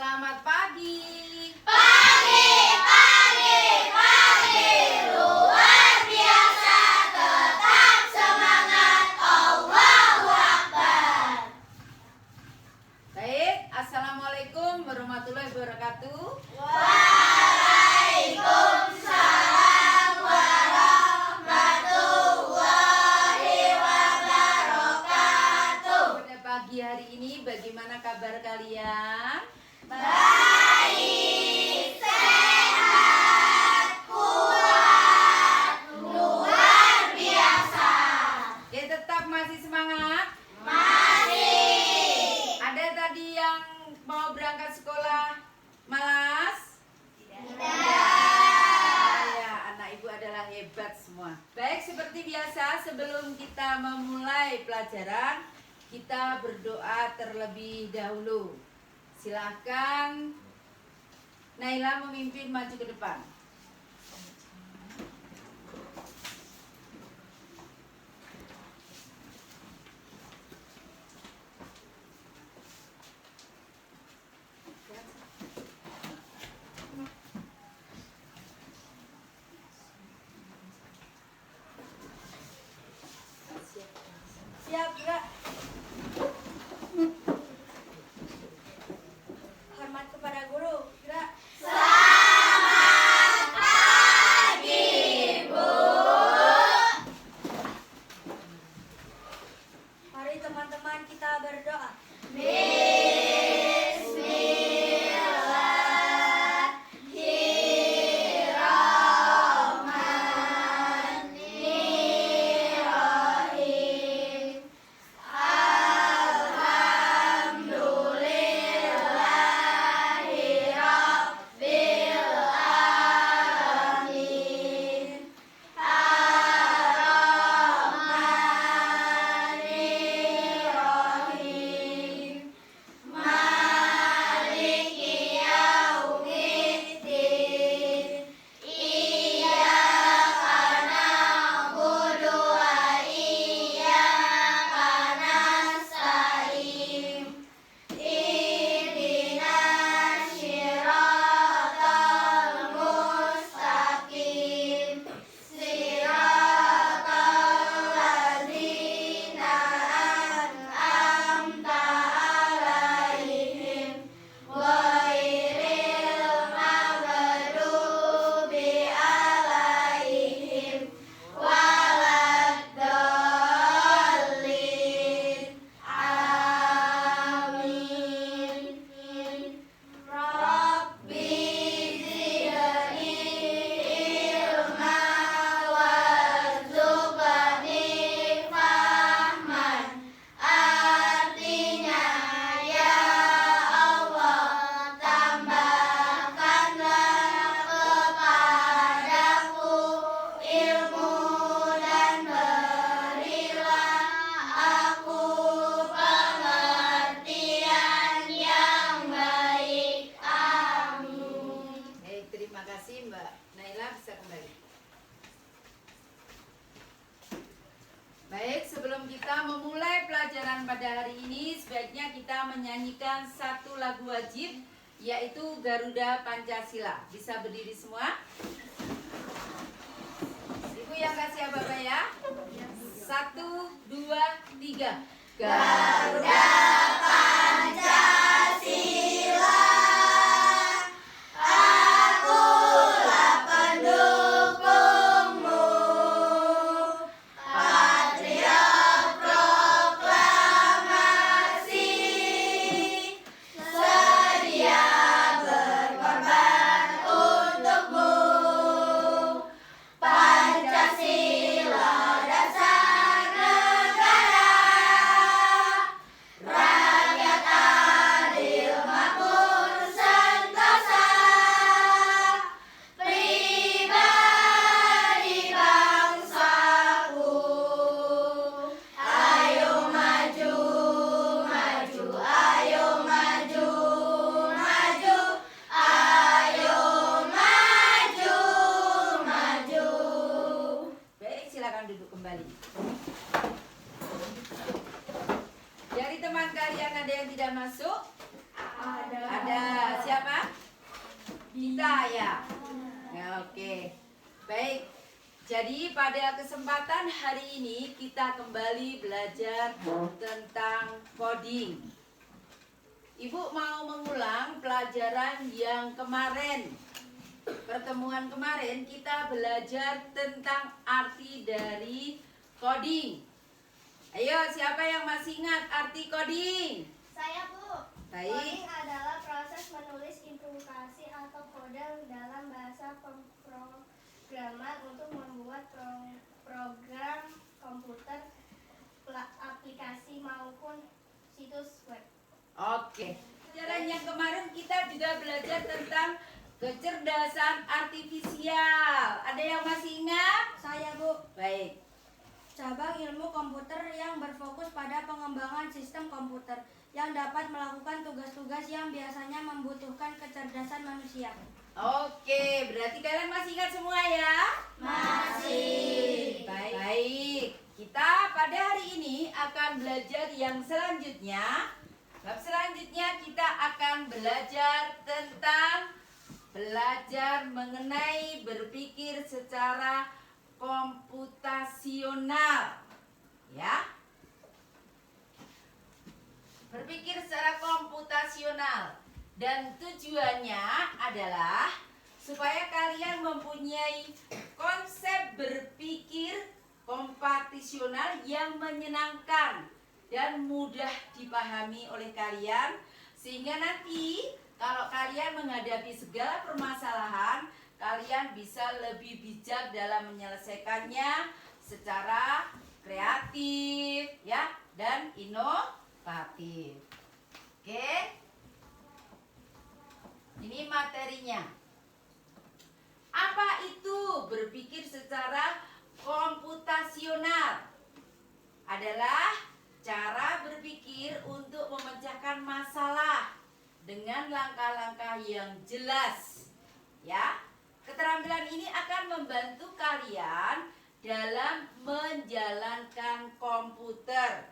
Selamat pagi. Pagi, luar biasa, tetap semangat, Allahu Akbar. Baik, Assalamualaikum warahmatullahi wabarakatuh. Waalaikumsalam warahmatullahi wabarakatuh. Pada pagi hari ini bagaimana kabar kalian? Baik, sehat, kuat, luar biasa. Oke, tetap masih semangat? Masih. Ada tadi yang mau berangkat sekolah malas? Ya, anak ibu adalah hebat semua. Baik, seperti biasa sebelum kita memulai pelajaran, kita berdoa terlebih dahulu. Silakan Naila memimpin maju ke depan. Siap, gerak. Hormat kepada guru, gerak. Selamat pagi, Bu. Mari teman-teman kita berdoa. Bismillahirrahmanirrahim. Alhamdulillahirabbil alamin. Ar-Rahmanirrahim. Maliki yaumiddin. Iyyaka na'budu wa iyyaka nasta'in. Ihdinas siratal mustaqim. Siratal ladzina an'amta 'alaihim ghairil maghdubi 'alaihim waladdallin. Amin. Rabbi zidni ilma warzuqni fahman. Artinya, ya Allah, tambahkanlah kepadaku ilmu dan berilah aku pengertian yang baik. Amin. Baik, terima kasih Mbak Naila, bisa kembali. Baik, sebelum kita memulai pelajaran pada hari ini, sebaiknya kita menyanyikan satu lagu wajib, yaitu Garuda Pancasila. Bisa berdiri semua? Ibu yang kasih apa ya? 1, 2, 3. Garuda Pancasila, akulah pendukungmu. Patriot proklamasi, sedia berkorban untukmu. Pancasila dasar negara, rakyat adil makmur sentosa, pribadi bangsaku. Ayo maju, maju, ayo maju, maju, ayo maju, maju. Baik, silakan duduk kembali. Dari teman kalian ada yang tidak masuk? Ada. kita ya. Ya, oke. Baik. Jadi pada kesempatan hari ini kita kembali belajar tentang coding. Ibu mau mengulang pelajaran yang kemarin. Pertemuan kemarin kita belajar tentang arti dari coding. Ayo, siapa yang masih ingat arti coding? Saya, Bu. Baik. Coding adalah proses menulis instruksi atau kode dalam bahasa pemrograman untuk membuat program komputer, aplikasi maupun situs web. Oke. Pelajaran yang kemarin kita juga belajar tentang kecerdasan artifisial. Ada yang masih ingat? Saya, Bu. Baik. Cabang ilmu komputer yang berfokus pada pengembangan sistem komputer yang dapat melakukan tugas-tugas yang biasanya membutuhkan kecerdasan manusia. Oke, berarti kalian masih ingat semua ya? Masih. Baik. Kita pada hari ini akan belajar yang selanjutnya. Bab selanjutnya kita akan belajar tentang mengenai berpikir secara komputasional. Ya. Berpikir secara komputasional. Dan tujuannya adalah supaya kalian mempunyai konsep berpikir komputasional yang menyenangkan dan mudah dipahami oleh kalian, sehingga nanti kalau kalian menghadapi segala permasalahan, kalian bisa lebih bijak dalam menyelesaikannya secara kreatif ya dan inovatif. Oke? Ini materinya. Apa itu berpikir secara komputasional? Adalah cara berpikir untuk memecahkan masalah dengan langkah-langkah yang jelas. Ya. Keterampilan ini akan membantu kalian dalam menjalankan komputer.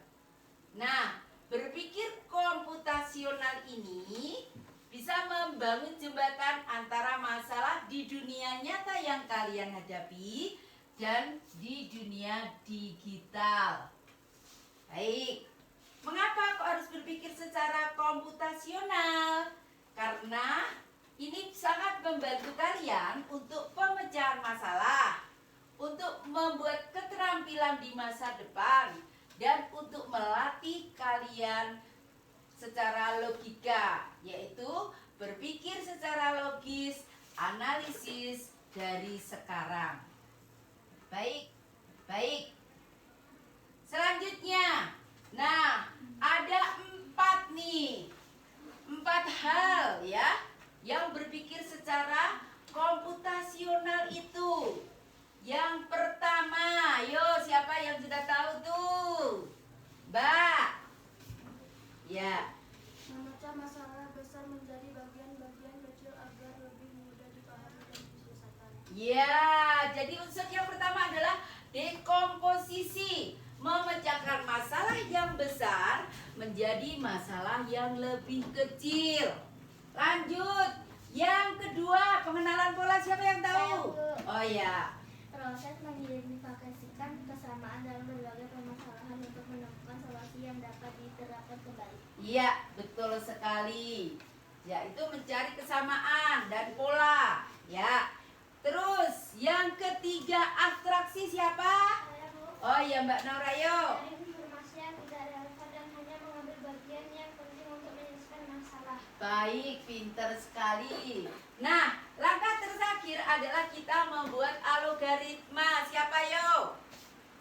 Nah, berpikir komputasional ini bisa membangun jembatan antara masalah di dunia nyata yang kalian hadapi dan di dunia digital. Baik, mengapa kok harus berpikir secara komputasional? Karena ini sangat membantu kalian untuk pemecahan masalah, untuk membuat keterampilan di masa depan, dan untuk melatih kalian secara logika, yaitu berpikir secara logis, analisis dari sekarang. Baik. Selanjutnya, nah ada 4 hal ya yang berpikir secara komputasional itu. Yang pertama, yo siapa yang sudah tahu tuh? Mbak. Ya. Memecah masalah besar menjadi bagian-bagian kecil agar lebih mudah dipahami dan diselesaikan. Ya, jadi unsur yang pertama adalah dekomposisi. Memecahkan masalah yang besar menjadi masalah yang lebih kecil. Lanjut. Yang kedua, pengenalan pola, siapa yang tahu? Oh ya. Proses mengidentifikasikan kesamaan dalam berbagai permasalahan untuk menemukan solusi yang dapat diterapkan kembali. Iya, betul sekali. Yaitu mencari kesamaan dan pola. Ya. Terus, yang ketiga, abstraksi siapa? Saya, Bu. Oh ya, Mbak Nora, yuk. Dari informasi yang tidak relevan dan hanya mengambil bagian yang penting untuk menyelesaikan masalah. Baik, pinter sekali. Nah, langkah terakhir adalah kita membuat algoritma. Siapa yo?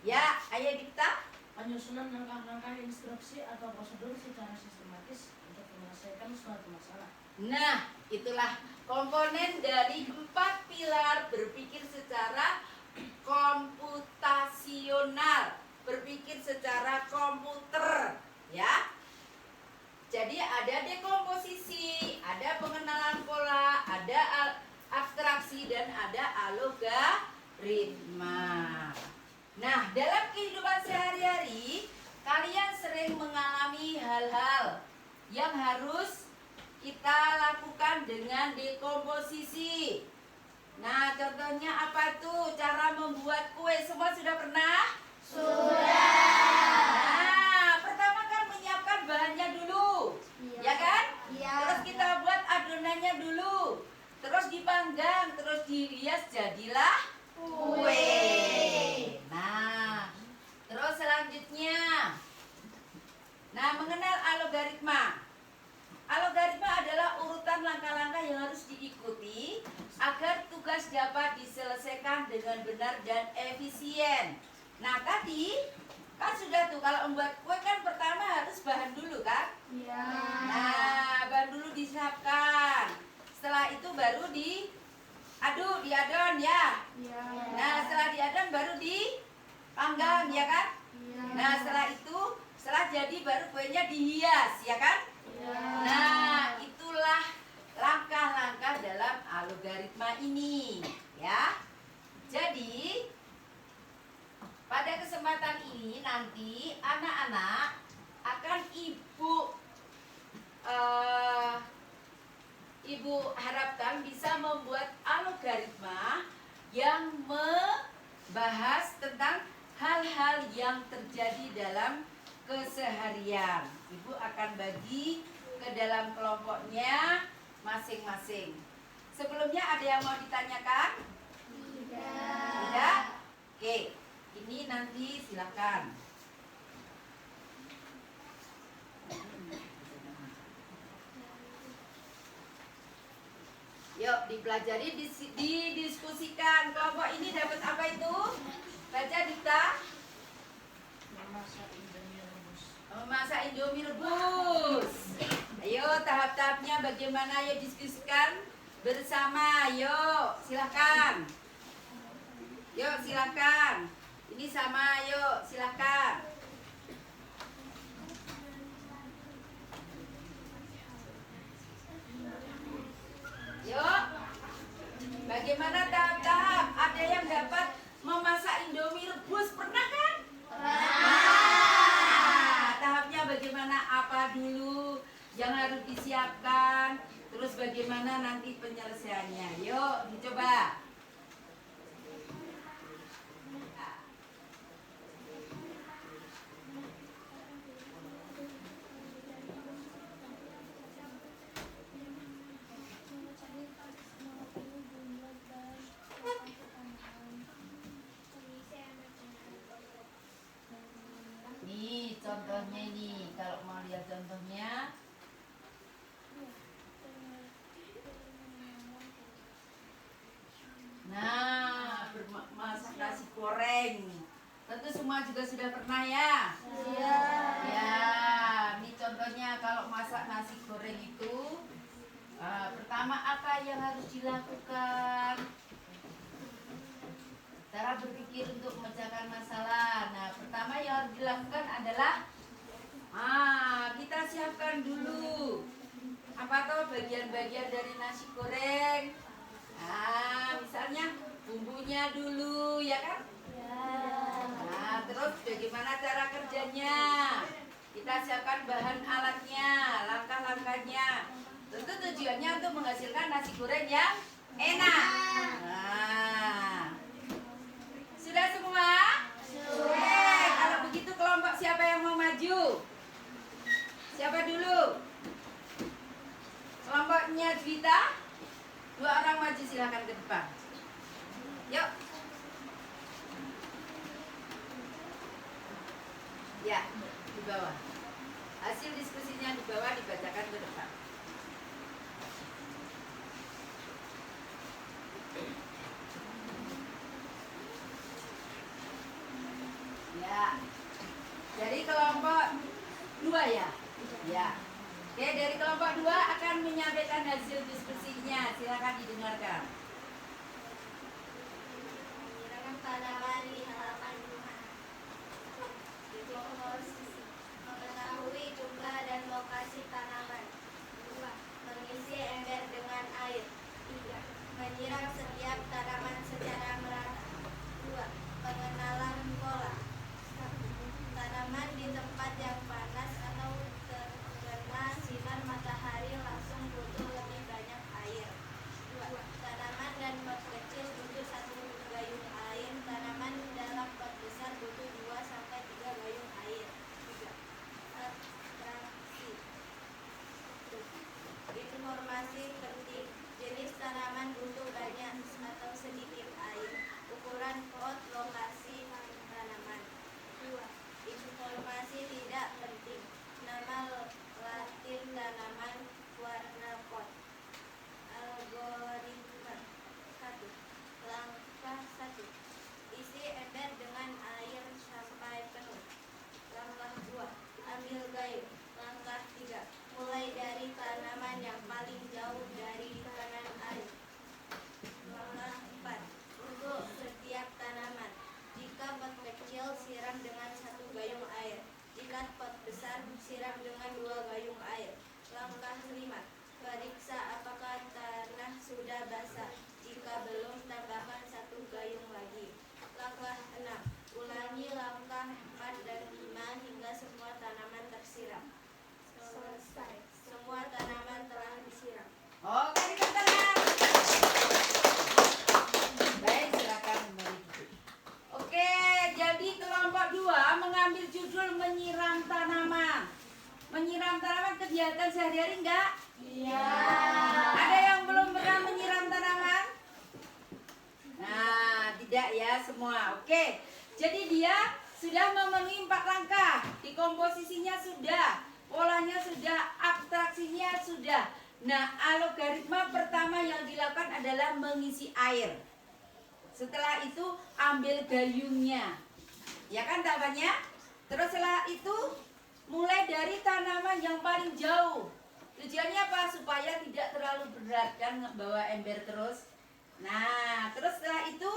Ya, ayo Dipta. Penyusunan langkah-langkah instruksi atau prosedur secara sistematis untuk menyelesaikan suatu masalah. Nah, itulah komponen dari 4 pilar berpikir secara komputasional, berpikir secara komputer, ya. Jadi ada dekomposisi, ada pengenalan pola, ada abstraksi dan ada algoritma. Nah, dalam kehidupan sehari-hari kalian sering mengalami hal-hal yang harus kita lakukan dengan dekomposisi. Nah, contohnya apa tuh cara membuat kue? Semua sudah pernah? Nah, pertama kan menyiapkan bahannya dulu, ya kan? Terus kita buat adonannya dulu, terus dipanggang, terus dihias, jadilah kue. Nah, terus selanjutnya, mengenal algoritma. Algoritma adalah urutan langkah-langkah yang harus diikuti agar tugas dapat diselesaikan dengan benar dan efisien. Nah, tadi kan sudah tuh, kalau membuat kue kan pertama harus bahan dulu kan? Nah, bahan dulu disiapkan. Setelah itu baru diadon ya. Nah, setelah diadon baru dipanggang ya kan? Nah, setelah jadi baru kuenya dihias ya kan? Nah, itulah langkah-langkah dalam algoritma ini ya. Jadi pada kesempatan ini nanti anak-anak akan ibu harapkan bisa membuat algoritma yang membahas tentang hal-hal yang terjadi dalam keseharian. Ibu akan bagi ke dalam kelompoknya masing-masing. Sebelumnya ada yang mau ditanyakan? Tidak? Oke, ini nanti silakan. Yuk dipelajari, didiskusikan. Kelompok ini dapat apa itu? Baca Dita. Memasak Indomie rebus. Ayo tahap-tahapnya bagaimana, ayo diskusikan bersama. Yuk silakan. Yuk silakan. Ini sama, yuk silakan. Yuk. Bagaimana tahap-tahap? Ada yang dapat memasak Indomie rebus, pernah kan? Tahapnya bagaimana, apa dulu yang harus disiapkan, terus bagaimana nanti penyelesaiannya. Yuk dicoba. Nih contohnya ini, kalau mau lihat contohnya. Nah, masak nasi goreng. Tentu semua juga sudah pernah ya? Iya. Ya, ini contohnya kalau masak nasi goreng itu pertama apa yang harus dilakukan? Cara berpikir untuk memecahkan masalah. Nah, pertama yang harus dilakukan adalah kita siapkan dulu apa tuh bagian-bagian dari nasi goreng. Misalnya bumbunya dulu ya kan? Nah, terus bagaimana cara kerjanya? Kita siapkan bahan alatnya, langkah-langkahnya. Tentu tujuannya untuk menghasilkan nasi goreng yang enak. Nah, sudah semua? Sudah. Kalau begitu kelompok siapa yang mau maju? Siapa dulu? Kelompoknya Dwita. 2 orang maju, silakan ke depan. Yuk. Ya, di bawah. Hasil diskusinya di bawah dibacakan ke depan. Ya. Dari kelompok 2 ya? Ya. Oke, dari kelompok 2 akan menyampaikan hasil diskusinya. Silakan didengarkan. Tanaman di halaman rumah. Mengetahui jumlah dan lokasi tanaman. 2. Mengisi ember dengan air. 3. Menyiram setiap tanaman secara merata. 2. Pengenalan pola. 1. Tanaman di tempat yang panas atau terkena sinar matahari langsung informasi penting. Jenis tanaman butuh banyak atau sedikit air. Ukuran pot, lokasi tanaman. 2. Informasi tidak penting. Nama latin tanaman, warna pot. Algoritma. 1. Langkah 1. Isi ember dengan air sampai penuh. Langkah 2. Ambil gayung. Langkah 3. Mulai dari tanaman yang paling jauh dari kanan air. Langkah 4. Untuk setiap tanaman. Jika pot kecil, siram dengan 1 gayung air. Jika pot besar, siram dengan 2 gayung air. Langkah 5. Periksa apakah tanah sudah basah. Jika belum, tambahkan 1 gayung lagi. Langkah 6. Ulangi langkah 4 dan 5 hingga semua tanaman tersiram. Selesai. Semua tanaman telah disiram. Oke, tepuk tangan. Baik, silakan kembali duduk. Oke, jadi kelompok 2 mengambil judul menyiram tanaman. Menyiram tanaman kegiatan sehari-hari enggak? Iya. Ada yang belum pernah menyiram tanaman? Nah, tidak ya semua. Oke. Jadi dia sudah memenuhi 4 langkah. Di komposisinya sudah, polanya sudah, abstraksinya sudah. Nah, algoritma pertama yang dilakukan adalah mengisi air. Setelah itu ambil gayungnya. Ya kan tahapannya? Terus setelah itu mulai dari tanaman yang paling jauh. Tujuannya apa? Supaya tidak terlalu berat kan bawa ember terus. Nah, terus setelah itu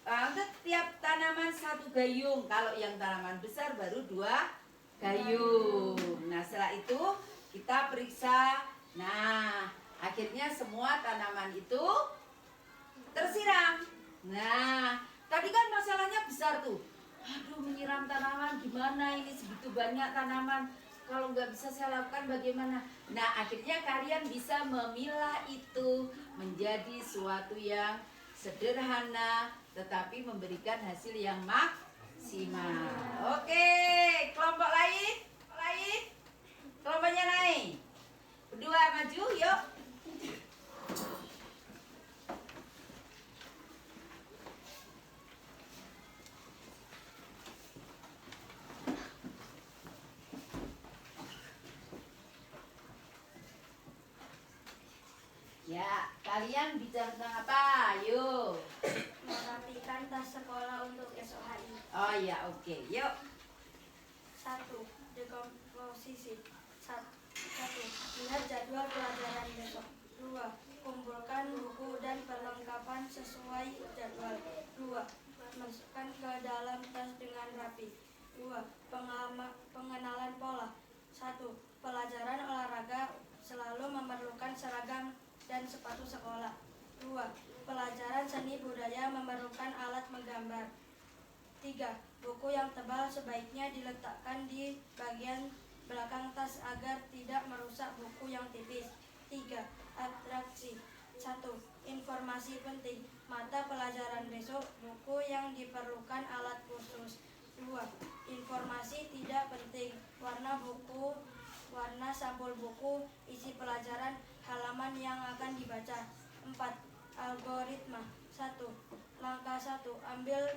untuk tiap tanaman 1 gayung. Kalau yang tanaman besar baru 2 gayung. Nah, setelah itu kita periksa. Nah, akhirnya semua tanaman itu tersiram. Nah, tadi kan masalahnya besar tuh. Aduh, menyiram tanaman gimana ini, segitu banyak tanaman. Kalau nggak bisa saya lakukan bagaimana? Nah, akhirnya kalian bisa memilah itu menjadi suatu yang sederhana tetapi memberikan hasil yang maksimal. Oke, kelompok lain? Kelompoknya naik. Berdua maju, yuk. Ya, kalian bicara tentang apa? Yuk. Merapikan tas sekolah untuk esok hari. Oh ya, oke. Yuk. 1. Dekomposisi. 1. Lihat jadwal pelajaran besok. 2. Kumpulkan buku dan perlengkapan sesuai jadwal. 2. Masukkan ke dalam tas dengan rapi. 2. Pengenalan pola. 1. Pelajaran olahraga selalu memerlukan seragam dan sepatu sekolah. 2. Pelajaran seni budaya memerlukan alat menggambar. 3. Buku yang tebal sebaiknya diletakkan di bagian belakang tas agar tidak merusak buku yang tipis. 3. Atraksi. 1. Informasi penting. Mata pelajaran besok, buku yang diperlukan alat khusus. 2. Informasi tidak penting. Warna buku, warna sampul buku, isi pelajaran, halaman yang akan dibaca. 4. Algoritma. 1. Langkah 1. Ambil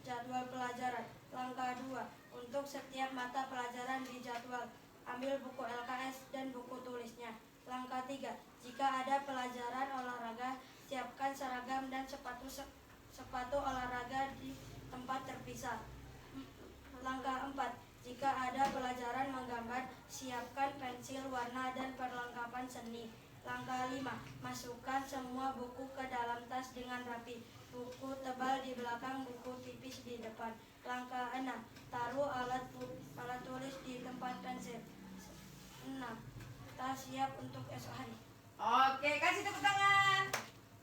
jadwal pelajaran. Langkah 2. Untuk setiap mata pelajaran di jadwal, ambil buku LKS dan buku tulisnya. Langkah 3. Jika ada pelajaran olahraga, siapkan seragam dan sepatu olahraga di tempat terpisah. Langkah 4. Jika ada pelajaran menggambar, siapkan pensil warna dan perlengkapan seni. Langkah 5. Masukkan semua buku ke dalam tas dengan rapi. Buku tebal di belakang, buku tipis di depan. Langkah 6. Taruh alat tulis di tempat pensil. 6. Tas siap untuk esok hari. Oke, kasih tepuk tangan.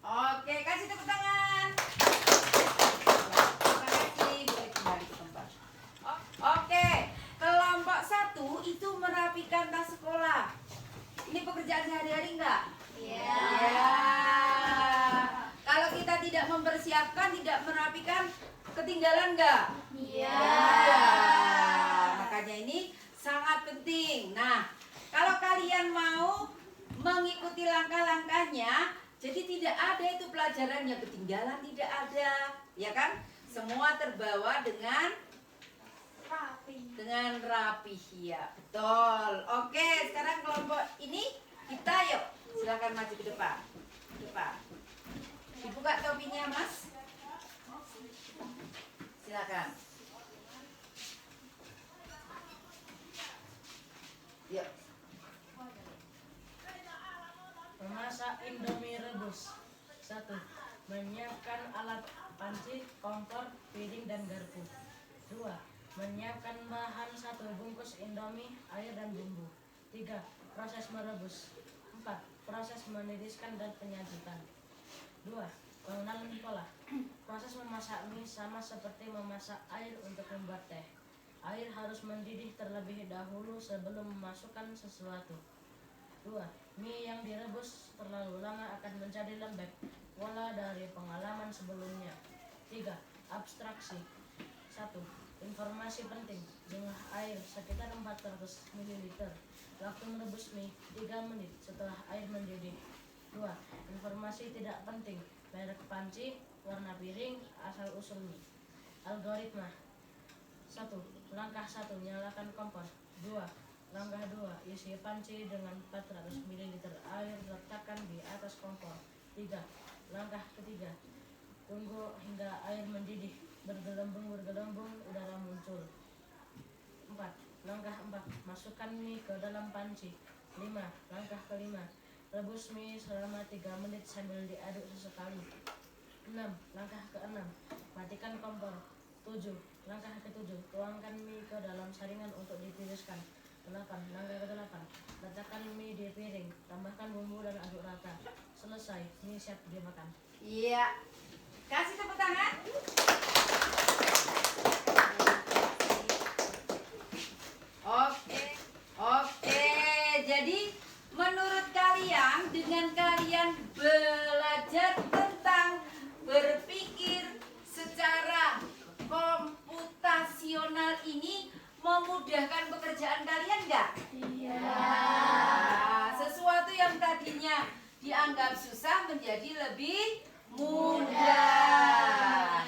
Oke, kasih tepuk tangan. Terima kasih, boleh kembali ke tempat. Oke, kelompok 1 itu merapikan tas sekolah. Ini pekerjaan sehari-hari enggak? Iya. Ya. Kalau kita tidak mempersiapkan, tidak merapikan, ketinggalan enggak? Iya. Ya. Makanya ini sangat penting. Nah, kalau kalian mau mengikuti mengikuti langkah-langkahnya, jadi tidak ada itu pelajaran yang ketinggalan, tidak ada, ya kan? Semua terbawa dengan rapih, ya betul. Oke, sekarang kelompok ini kita yuk, silakan maju ke depan. Dibuka topinya, Mas. Silakan. Yuk. Memasak Indomie rebus. 1. Menyiapkan alat panci, kompor, piring, dan garpu. 2. Menyiapkan bahan 1 bungkus Indomie, air, dan bumbu. 3. Proses merebus. 4. Proses meniriskan dan penyajikan. 2. Pengenalan pola. Proses memasak mie sama seperti memasak air untuk membuat teh. Air harus mendidih terlebih dahulu sebelum memasukkan sesuatu. 2. Mie yang direbus terlalu lama akan menjadi lembek. Pola dari pengalaman sebelumnya. 3. Abstraksi. 1. Informasi penting. Jumlah air sekitar 400 ml. Waktu merebus mie 3 menit setelah air mendidih. 2. Informasi tidak penting. Merek panci, warna piring, asal-usul mie. Algoritma. 1. Langkah 1. Nyalakan kompor. 2. Langkah 2. Isi panci dengan 400 ml air, letakkan di atas kompor. 3. Langkah ketiga. Tunggu hingga air mendidih, bergelembung, udara muncul. 4. Langkah 4. Masukkan mie ke dalam panci. 5. Langkah kelima. Rebus mie selama 3 menit sambil diaduk sesekali. 6. Langkah ke-6. Matikan kompor. 7. Langkah ke-7. Tuangkan mie ke dalam saringan untuk ditiriskan. 8. Langkah ke-8. Letakkan mie di piring. Tambahkan bumbu dan aduk rata. Selesai, mie siap dimakan. Iya. Kasih tepuk tangan. Oke. Jadi menurut kalian, dengan kalian belajar tentang berpikir secara komputasional ini memudahkan pekerjaan kalian nggak? Iya. Sesuatu yang tadinya dianggap susah menjadi lebih mudah.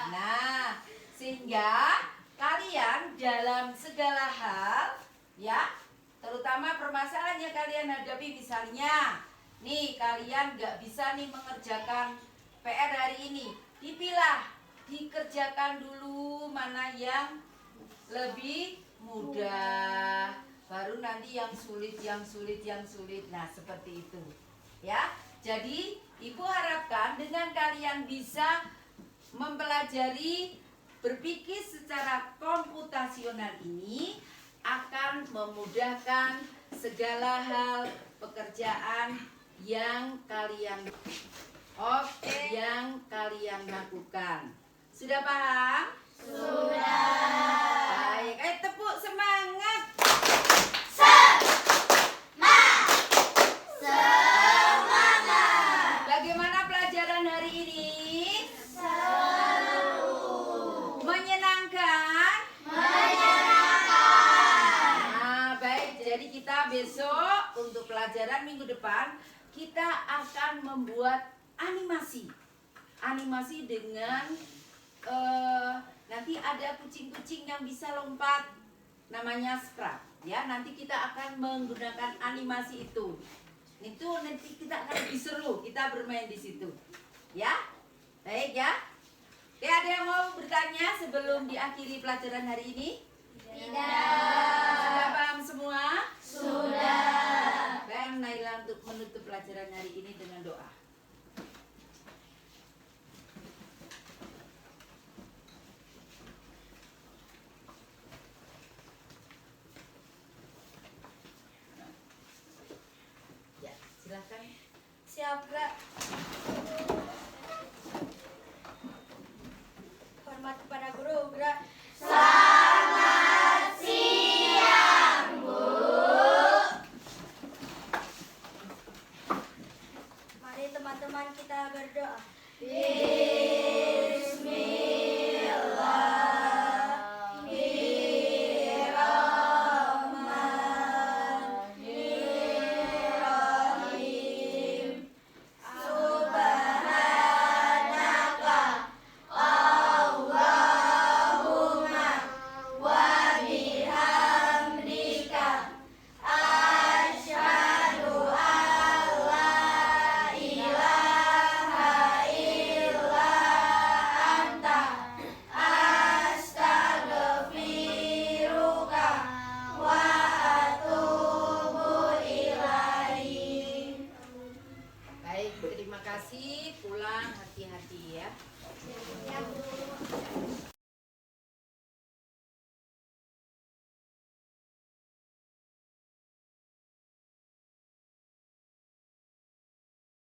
Nah, sehingga kalian dalam segala hal, ya, terutama permasalahan yang kalian hadapi, misalnya nih kalian nggak bisa nih mengerjakan PR hari ini, dipilah, dikerjakan dulu mana yang lebih mudah, baru nanti yang sulit. Nah, seperti itu, ya. Jadi ibu harapkan dengan kalian bisa mempelajari berpikir secara komputasional ini akan memudahkan segala hal pekerjaan yang kalian lakukan. Sudah paham? Sudah. Baik, tepuk semangat. Bagaimana pelajaran hari ini? Seru. Menyenangkan? Nah, baik. Jadi kita besok untuk pelajaran minggu depan kita akan membuat animasi dengan nanti ada kucing-kucing yang bisa lompat, namanya Scrap, ya. Nanti kita akan menggunakan animasi itu nanti kita akan lebih seru, kita bermain di situ, ya. Baik, ya. Oke, ada yang mau bertanya sebelum diakhiri pelajaran hari ini? Tidak. Sudah paham semua? Sudah. Baik, Naila untuk menutup pelajaran hari ini dengan doa. Ya, silakan. Siap, Kak.